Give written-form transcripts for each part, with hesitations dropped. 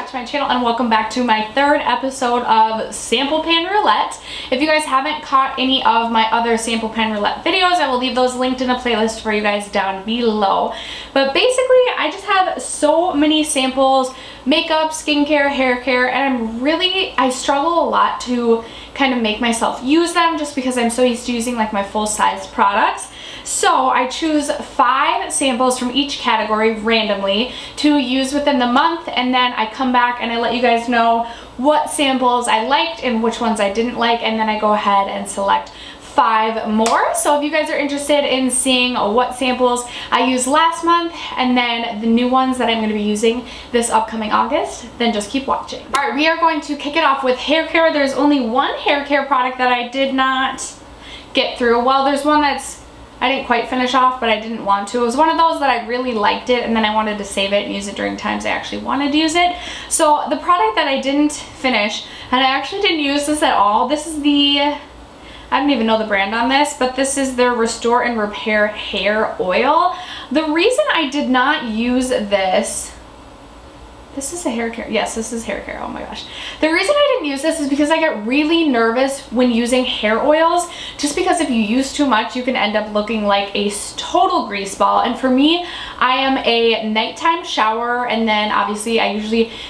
back to my channel and welcome back to my third episode of Sample Pan Roulette. If you guys haven't caught any of my other Sample Pan Roulette videos, I will leave those linked in a playlist for you guys down below. But basically, I just have so many samples, makeup, skincare, hair care, and I struggle a lot to kind of make myself use them just because I'm so used to using like my full-size products. So I choose 5 samples from each category randomly to use within the month, and then I come back and I let you guys know what samples I liked and which ones I didn't like, and then I go ahead and select 5 more. So if you guys are interested in seeing what samples I used last month and then the new ones that I'm going to be using this upcoming August, then just keep watching. Alright, we are going to kick it off with hair care. There's only one hair care product that I did not get through. Well, there's one I didn't quite finish off, but I didn't want to. It was one of those that I really liked it and then I wanted to save it and use it during times I actually wanted to use it. So the product that I didn't finish, and I actually didn't use this at all, this is I don't even know the brand on this, but this is their Restore and Repair Hair Oil. The reason I did not use this is a hair care. Yes, this is hair care. Oh my gosh. The reason I didn't use this is because I get really nervous when using hair oils, just because if you use too much, you can end up looking like a total grease ball. And for me, I am a nighttime shower, and then obviously I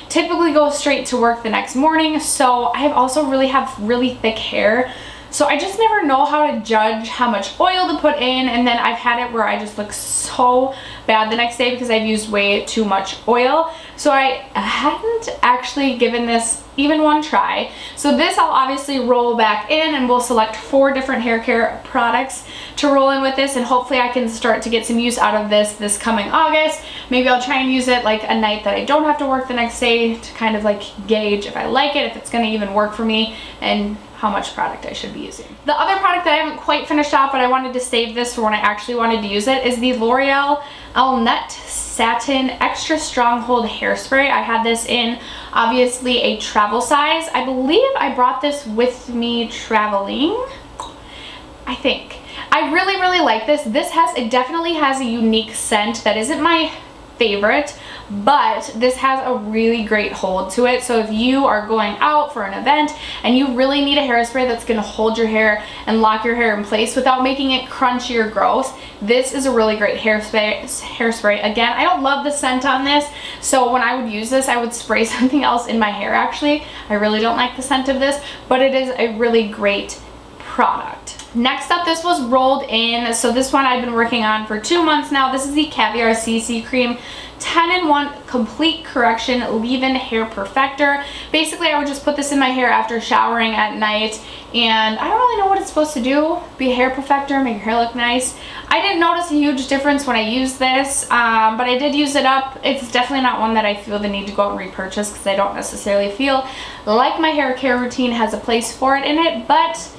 typically go straight to work the next morning. So I also have really thick hair. So I just never know how to judge how much oil to put in, and then I've had it where I just look so bad the next day because I've used way too much oil. So I hadn't actually given this even one try. So this I'll obviously roll back in, and we'll select 4 different hair care products to roll in with this, and hopefully I can start to get some use out of this coming August. Maybe I'll try and use it like a night that I don't have to work the next day to kind of like gauge if I like it, if it's going to even work for me, and how much product I should be using. The other product that I haven't quite finished off, but I wanted to save this for when I actually wanted to use it, is the L'Oreal Alnet Satin Extra Stronghold Hairspray. I had this in obviously a travel size. I believe I brought this with me traveling, I think. I really like this. It definitely has a unique scent that isn't my favorite, but this has a really great hold to it. So if you are going out for an event and you really need a hairspray that's going to hold your hair and lock your hair in place without making it crunchy or gross, this is a really great hairspray. Again, I don't love the scent on this, so when I would use this, I would spray something else in my hair actually. I really don't like the scent of this, but it is a really great product. Next up, this was rolled in. So this one I've been working on for 2 months now. This is the Caviar CC Cream 10-in-1 Complete Correction Leave-In Hair Perfector. Basically, I would just put this in my hair after showering at night, and I don't really know what it's supposed to do. Be a hair perfector, make your hair look nice. I didn't notice a huge difference when I used this, but I did use it up. It's definitely not one that I feel the need to go out and repurchase because I don't necessarily feel like my hair care routine has a place for it in it, but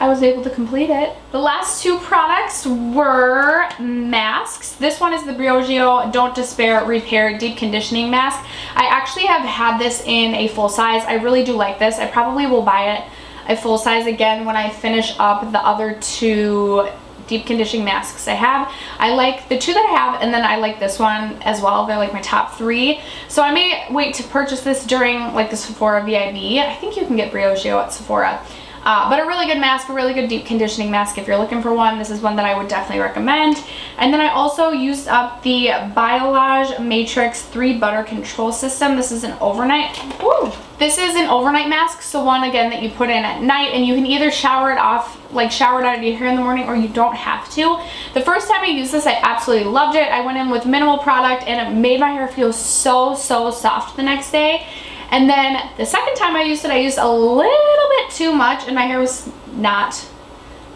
I was able to complete it. The last 2 products were masks. This one is the Briogeo Don't Despair Repair Deep Conditioning Mask. I actually have had this in a full size. I really do like this. I probably will buy it a full size again when I finish up the other 2 deep conditioning masks I have. I like the 2 that I have, and then I like this one as well. They're like my top 3. So I may wait to purchase this during like the Sephora VIB. I think you can get Briogeo at Sephora. But a really good mask, a really good deep conditioning mask if you're looking for one. This is one that I would definitely recommend. And then I also used up the Biolage Matrix 3 Butter Control System. This is an overnight. Woo! This is an overnight mask, so one again that you put in at night, and you can either shower it off, like shower it out of your hair in the morning, or you don't have to. The first time I used this, I absolutely loved it. I went in with minimal product and it made my hair feel so soft the next day. And then the second time I used it, I used a little bit too much, and my hair was not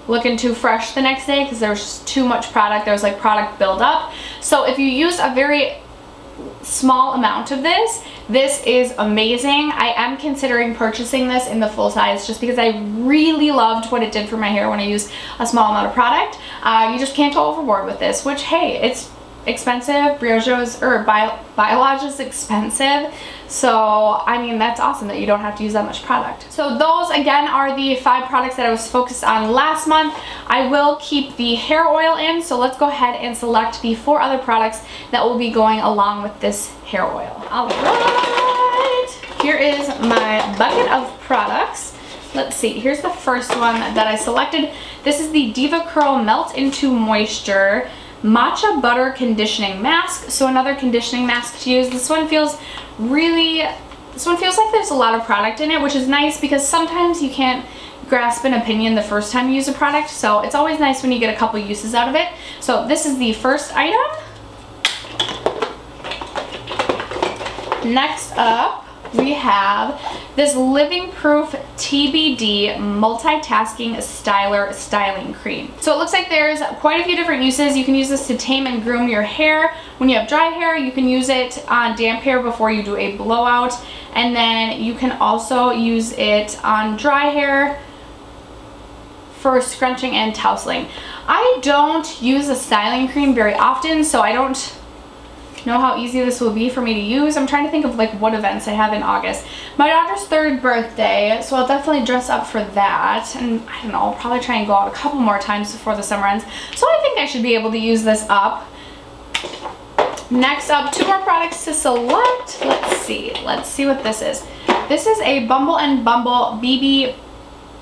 looking too fresh the next day because there was just too much product. There was like product buildup. So if you use a very small amount of this, this is amazing. I am considering purchasing this in the full size just because I really loved what it did for my hair when I used a small amount of product. You just can't go overboard with this, which, hey, it's expensive. Briogeo's or Biolage is expensive, so I mean that's awesome that you don't have to use that much product. So those again are the 5 products that I was focused on last month. I will keep the hair oil in, so let's go ahead and select the 4 other products that will be going along with this hair oil. All right. here is my bucket of products. Let's see, here's the first one that I selected. This is the Diva Curl Melt Into Moisture Matcha Butter Conditioning Mask. So another conditioning mask to use. This one feels like there's a lot of product in it, which is nice because sometimes you can't grasp an opinion the first time you use a product. So it's always nice when you get a couple uses out of it. So this is the first item. Next up, we have this Living Proof TBD Multitasking Styler Styling Cream. So it looks like there's quite a few different uses. You can use this to tame and groom your hair. When you have dry hair, you can use it on damp hair before you do a blowout. And then you can also use it on dry hair for scrunching and tousling. I don't use a styling cream very often, so I don't know how easy this will be for me to use. I'm trying to think of like what events I have in August. My daughter's 3rd birthday, so I'll definitely dress up for that, and I don't know, I'll probably try and go out a couple more times before the summer ends, so I think I should be able to use this up. Next up, 2 more products to select. Let's see what this is. This is a Bumble and Bumble BB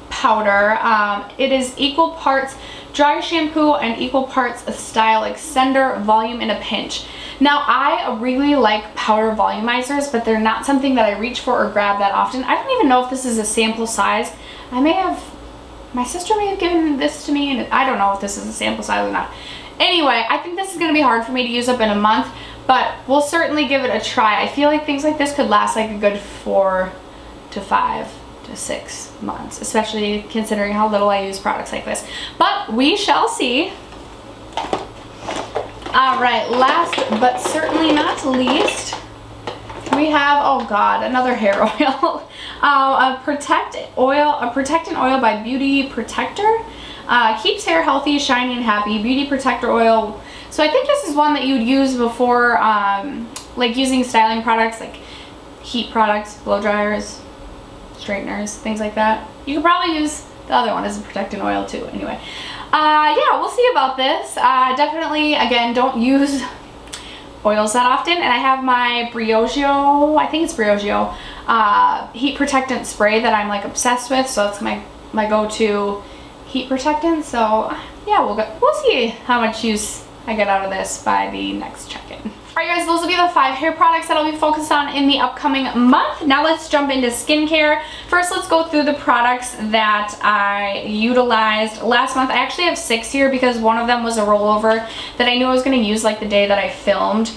powder. It is equal parts dry shampoo and equal parts style extender, volume in a pinch. Now, I really like powder volumizers, but they're not something that I reach for or grab that often. I don't even know if this is a sample size. My sister may have given this to me, and I don't know if this is a sample size or not. Anyway, I think this is going to be hard for me to use up in a month, but we'll certainly give it a try. I feel like things like this could last like a good 4 to 5 to 6 months, especially considering how little I use products like this. But we shall see. Alright, last but certainly not least, we have, oh god, another hair oil. A protectant oil by Beauty Protector. Keeps hair healthy, shiny, and happy. Beauty Protector oil. So I think this is one that you'd use before like using styling products like heat products, blow dryers, straighteners, things like that. You could probably use the other one as a protectant oil too. Anyway, yeah, we'll see about this. Definitely, again, don't use oils that often. And I have my Briogeo, I think it's Briogeo, heat protectant spray that I'm like obsessed with. So that's my go-to heat protectant. So yeah, we'll see how much use I get out of this by the next check-in. Alright guys, those will be the 5 hair products that I'll be focused on in the upcoming month. Now let's jump into skincare. First, let's go through the products that I utilized last month. I actually have 6 here because one of them was a rollover that I knew I was going to use like the day that I filmed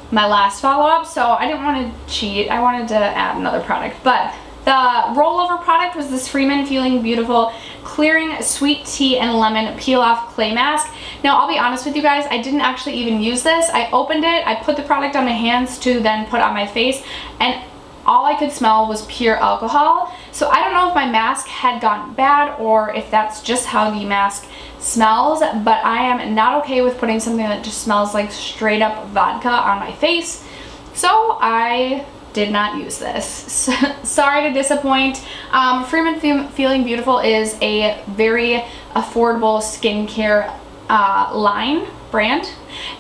my last follow-up. So I didn't want to cheat. I wanted to add another product. But the rollover product was this Freeman Feeling Beautiful Clearing Sweet Tea and Lemon Peel Off Clay Mask. Now, I'll be honest with you guys, I didn't actually even use this. I opened it, I put the product on my hands to then put on my face, and all I could smell was pure alcohol. So I don't know if my mask had gotten bad or if that's just how the mask smells, but I am not okay with putting something that just smells like straight up vodka on my face. So I did not use this. Sorry to disappoint. Freeman Feeling Beautiful is a very affordable skincare brand,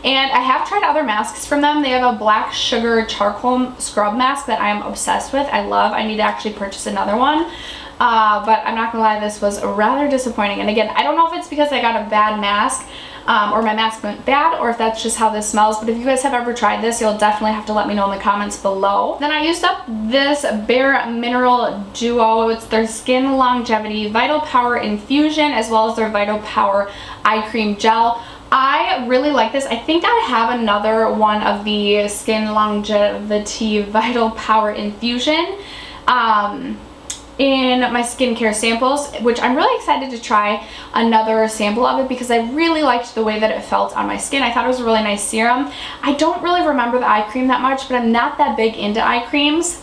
and I have tried other masks from them. They have a black sugar charcoal scrub mask that I am obsessed with. I love. I need to actually purchase another one, but I'm not gonna lie, this was rather disappointing. And again, I don't know if it's because I got a bad mask or my mask went bad, or if that's just how this smells. But if you guys have ever tried this, you'll definitely have to let me know in the comments below. Then I used up this Bare Mineral Duo. It's their Skin Longevity Vital Power Infusion, as well as their Vital Power Eye Cream Gel. I really like this. I think I have another one of the Skin Longevity Vital Power Infusion in my skincare samples, which I'm really excited to try another sample of it because I really liked the way that it felt on my skin. I thought it was a really nice serum. I don't really remember the eye cream that much, but I'm not that big into eye creams.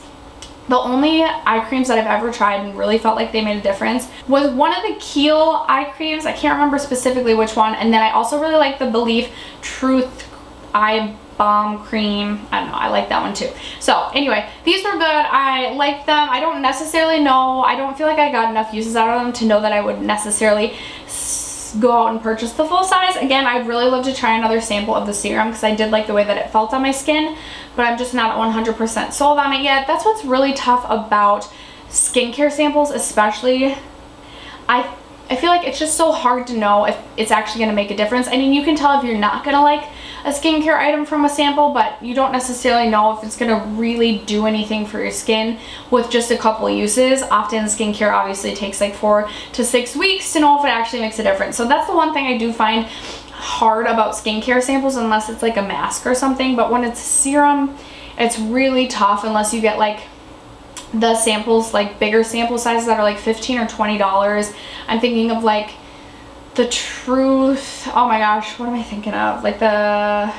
The only eye creams that I've ever tried and really felt like they made a difference was one of the Kiehl eye creams. I can't remember specifically which one. And then I also really like the Belief Truth Eye Balm Cream. I don't know, I like that one too. So anyway, these were good. I like them. I don't necessarily know, I don't feel like I got enough uses out of them to know that I would necessarily go out and purchase the full size. Again, I'd really love to try another sample of the serum because I did like the way that it felt on my skin. but I'm just not 100% sold on it yet. That's what's really tough about skincare samples, especially. I feel like it's just so hard to know if it's actually going to make a difference. I mean, you can tell if you're not going to like a skincare item from a sample, but you don't necessarily know if it's going to really do anything for your skin with just a couple uses. Often skincare obviously takes like 4 to 6 weeks to know if it actually makes a difference. So that's the one thing I do find hard about skincare samples, unless it's like a mask or something. But when it's serum, it's really tough unless you get like the samples, like bigger sample sizes that are like $15 or $20. I'm thinking of like the Truth, oh my gosh, what am I thinking of? Like the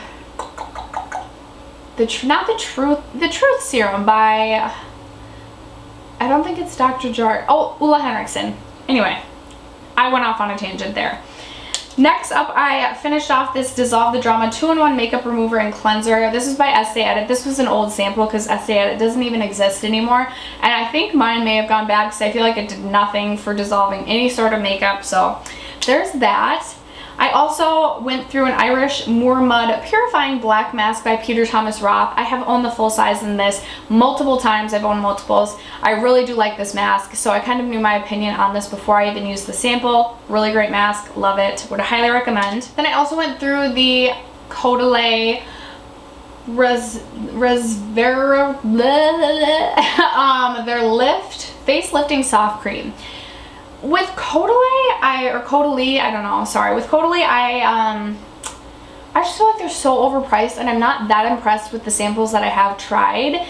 Truth serum by, I don't think it's Dr. Jart. Oh, Ulla Henriksen. Anyway, I went off on a tangent there. Next up, I finished off this Dissolve the Drama 2-in-1 Makeup Remover and Cleanser. This is by Estee Edit. This was an old sample because Estee Edit doesn't even exist anymore. And I think mine may have gone bad because I feel like it did nothing for dissolving any sort of makeup. So there's that. I also went through an Irish Moor Mud Purifying Black Mask by Peter Thomas Roth. I have owned the full size in this multiple times. I've owned multiples. I really do like this mask, so I kind of knew my opinion on this before I even used the sample. Really great mask. Love it. Would highly recommend. Then I also went through the Caudalie their Lift Face Lifting Soft Cream. With Caudalie, with Caudalie, I just feel like they're so overpriced, and I'm not that impressed with the samples that I have tried.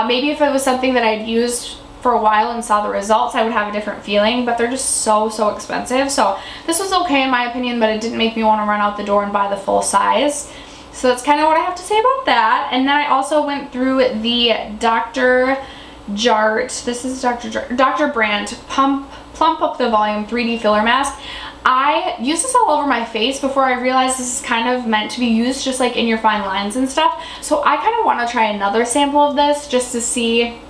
Maybe if it was something that I'd used for a while and saw the results, I would have a different feeling, but they're just so expensive. So this was okay in my opinion, but it didn't make me want to run out the door and buy the full size. So that's kind of what I have to say about that. And then I also went through the Dr. Jart, this is Dr. Brandt Plump Up the Volume 3D Filler Mask. I used this all over my face before I realized this is kind of meant to be used just like in your fine lines and stuff. So I kind of want to try another sample of this just to see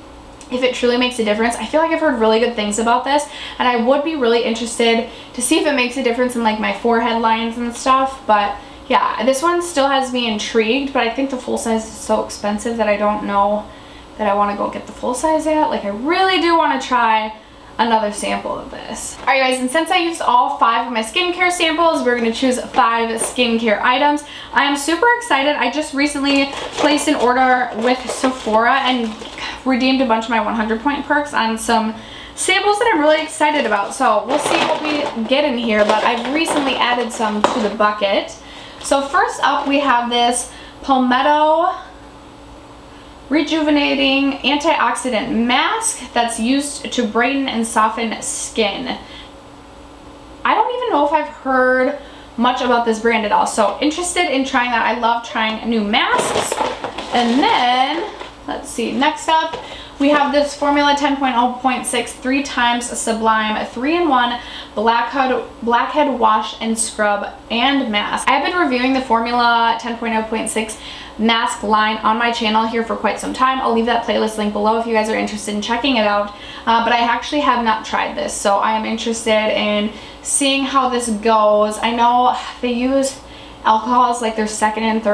if it truly makes a difference. I feel like I've heard really good things about this, and I would be really interested to see if it makes a difference in like my forehead lines and stuff. But yeah, this one still has me intrigued, but I think the full size is so expensive that I don't know that I want to go get the full size yet. Like, I really do want to try another sample of this. Alright guys, and since I used all 5 of my skincare samples, we're going to choose 5 skincare items. I am super excited. I just recently placed an order with Sephora and redeemed a bunch of my 100-point perks on some samples that I'm really excited about. So we'll see what we get in here, but I've recently added some to the bucket. So first up, we have this Palmetto Rejuvenating Antioxidant Mask that's used to brighten and soften skin. I don't even know if I've heard much about this brand at all, so interested in trying that. I love trying new masks. And then, let's see, next up we have this Formula 10.0.6 3 times Sublime 3-in-1 Blackhead Wash and Scrub and Mask. I have been reviewing the Formula 10.0.6 mask line on my channel here for quite some time. I'll leave that playlist link below if you guys are interested in checking it out. But I actually have not tried this, so I am interested in seeing how this goes. I know they use alcohol as like their second and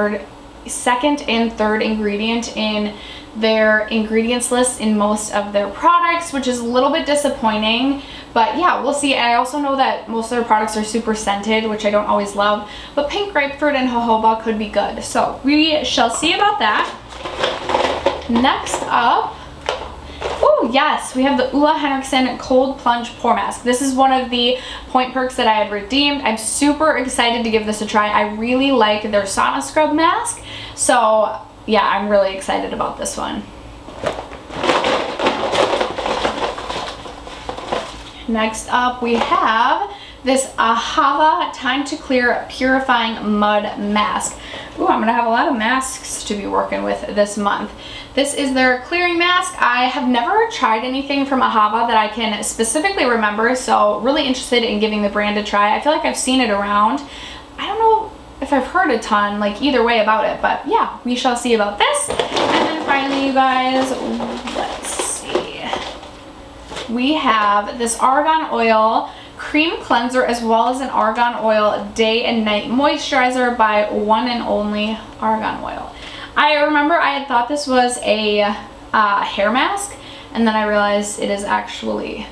third ingredient in their ingredients list in most of their products, which is a little bit disappointing, but yeah, we'll see. I also know that most of their products are super scented, which I don't always love, but pink grapefruit and jojoba could be good, so we shall see about that. Next up, oh yes, we have the Ulla Henriksen Cold Plunge Pore Mask. This is one of the point perks that I had redeemed. I'm super excited to give this a try. I really like their sauna scrub mask, so yeah, I'm really excited about this one. Next up, we have this Ahava Time to Clear Purifying Mud Mask. Ooh, I'm gonna have a lot of masks to be working with this month. This is their clearing mask. I have never tried anything from Ahava that I can specifically remember, so really interested in giving the brand a try. I feel like I've seen it around. I don't know if I've heard a ton, like either way about it, but yeah, we shall see about this. And then finally, you guys, let's see. We have this Argan Oil Cream Cleanser as well as an Argan Oil Day and Night Moisturizer by One and Only Argan Oil. I remember I had thought this was a hair mask, and then I realized it is actually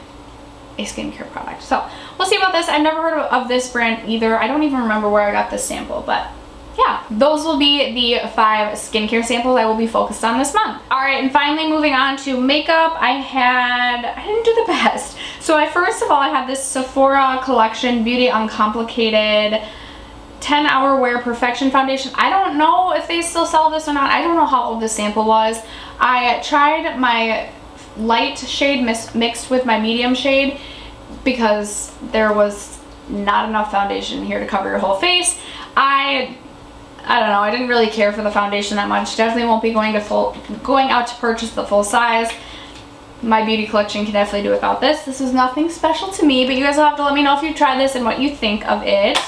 a skincare product. So we'll see about this. I've never heard of this brand either. I don't even remember where I got this sample, but yeah, those will be the 5 skincare samples I will be focused on this month. All right, and finally moving on to makeup, I didn't do the best. So first of all, I had this Sephora collection Beauty Uncomplicated 10-Hour Wear Perfection Foundation. I don't know if they still sell this or not. I don't know how old this sample was. I tried my light shade mixed with my medium shade because there was not enough foundation here to cover your whole face. I don't know, I didn't really care for the foundation that much. Definitely won't be going out to purchase the full size. My beauty collection can definitely do without this. This is nothing special to me, but you guys will have to let me know if you've tried this and what you think of it.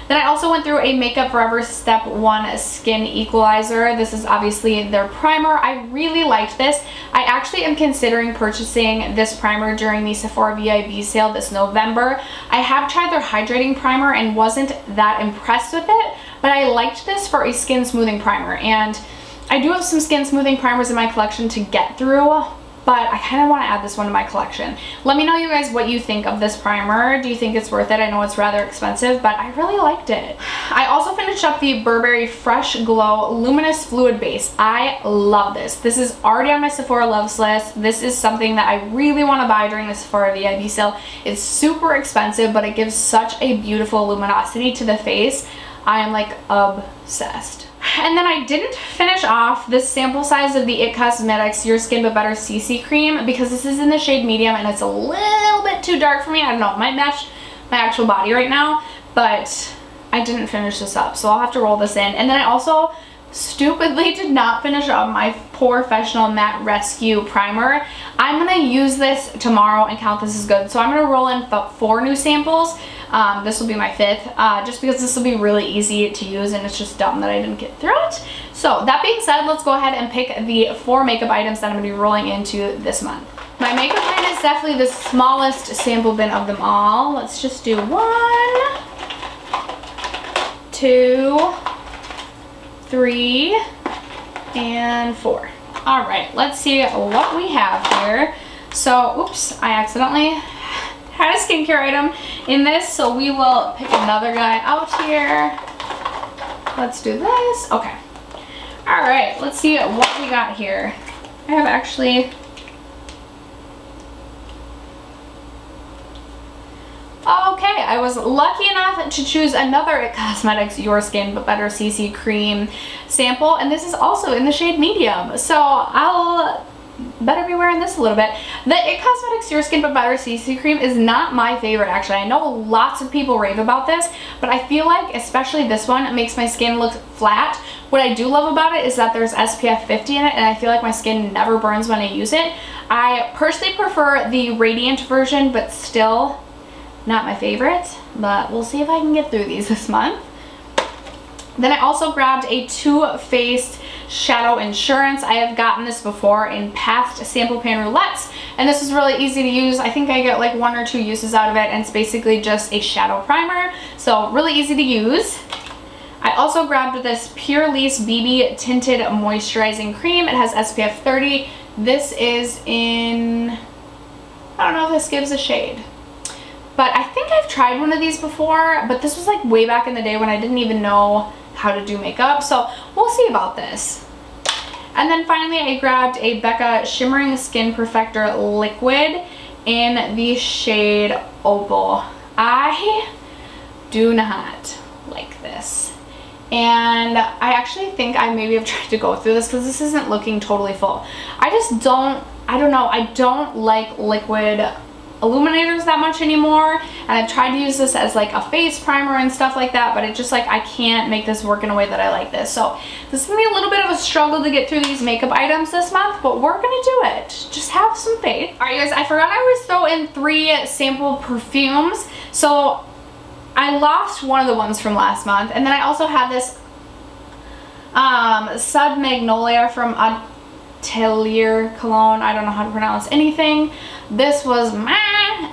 Then I also went through a Makeup Forever Step 1 Skin Equalizer. This is obviously their primer. I really liked this. I actually am considering purchasing this primer during the Sephora VIB sale this November. I have tried their hydrating primer and wasn't that impressed with it, but I liked this for a skin smoothing primer. And I do have some skin smoothing primers in my collection to get through, but I kind of want to add this one to my collection. Let me know, you guys, what you think of this primer. Do you think it's worth it? I know it's rather expensive, but I really liked it. I also finished up the Burberry Fresh Glow Luminous Fluid Base. I love this. This is already on my Sephora loves list. This is something that I really want to buy during the Sephora VIB sale. It's super expensive, but it gives such a beautiful luminosity to the face. I am like obsessed. And then I didn't finish off this sample size of the IT Cosmetics Your Skin But Better CC Cream because this is in the shade medium and it's a little bit too dark for me. I don't know, it might match my actual body right now, but I didn't finish this up, so I'll have to roll this in. And then I also stupidly did not finish up my Professional Matte Rescue Primer. I'm going to use this tomorrow and count this as good. So I'm going to roll in 4 new samples. This will be my 5th, just because this will be really easy to use and it's just dumb that I didn't get through it. So that being said, let's go ahead and pick the 4 makeup items that I'm going to be rolling into this month. My makeup bin is definitely the smallest sample bin of them all. Let's just do 1, 2, 3, and 4. All right, let's see what we have here. So, oops, I accidentally had a skincare item in this, so we will pick another guy out here. Let's do this. Okay. All right, let's see what we got here. I have actually... Okay, I was lucky enough to choose another IT Cosmetics Your Skin But Better CC Cream sample, and this is also in the shade medium, so I'll better be wearing this a little bit. The IT Cosmetics Your Skin But Better CC Cream is not my favorite, actually. I know lots of people rave about this, but I feel like, especially this one, makes my skin look flat. What I do love about it is that there's SPF 50 in it, and I feel like my skin never burns when I use it. I personally prefer the Radiant version, but still not my favorite, but we'll see if I can get through these this month. Then I also grabbed a Too Faced Shadow Insurance. I have gotten this before in past Sample Pan Roulettes, and this is really easy to use. I think I get like 1 or 2 uses out of it, and it's basically just a shadow primer, so really easy to use. I also grabbed this Purlisse BB Tinted Moisturizing Cream. It has SPF 30. This is in, I don't know if this gives a shade, but I think I've tried one of these before, but this was like way back in the day when I didn't even know how to do makeup, so we'll see about this. And then finally I grabbed a Becca Shimmering Skin Perfector Liquid in the shade Opal. I do not like this, and I actually think I maybe have tried to go through this because this isn't looking totally full. I don't know, I don't like liquid illuminators that much anymore, and I've tried to use this as like a face primer and stuff like that, but it just like I can't make this work in a way that I like this. So this is gonna be a little bit of a struggle to get through these makeup items this month, but we're gonna do it. Just have some faith. All right, guys, I forgot I always throw in 3 sample perfumes. So I lost one of the ones from last month, and then I also had this Sud Magnolia from Atelier Cologne. I don't know how to pronounce anything. This was meh.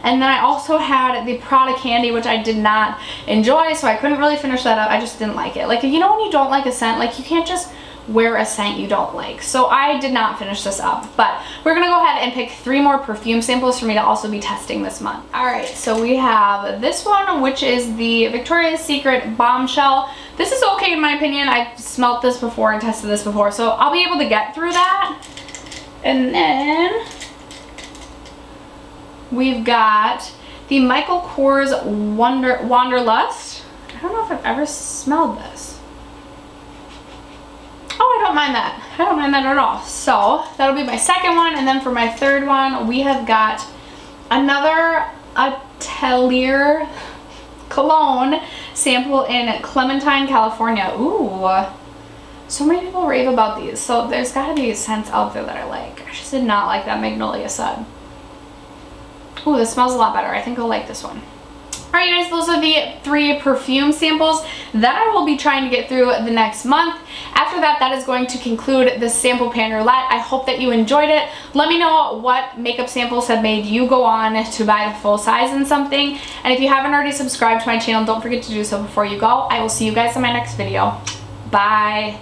And then I also had the Prada Candy, which I did not enjoy, so I couldn't really finish that up. I just didn't like it. Like, you know when you don't like a scent, like you can't just wear a scent you don't like. So I did not finish this up, but we're gonna go ahead and pick 3 more perfume samples for me to also be testing this month. All right, so we have this one, which is the Victoria's Secret Bombshell. This is okay in my opinion. I've smelt this before and tested this before, so I'll be able to get through that. And then we've got the Michael Kors Wanderlust. I don't know if I've ever smelled this. Oh, I don't mind that. I don't mind that at all. So that'll be my second one. And then for my third one, we have got another Atelier cologne sample in Clementine, California. Ooh, so many people rave about these. So there's gotta be scents out there that I like. I just did not like that Magnolia Sud. Ooh, this smells a lot better. I think I'll like this one. Alright you guys, those are the 3 perfume samples that I will be trying to get through the next month. After that, that is going to conclude the Sample Pan Roulette. I hope that you enjoyed it. Let me know what makeup samples have made you go on to buy the full size in something. And if you haven't already subscribed to my channel, don't forget to do so before you go. I will see you guys in my next video. Bye!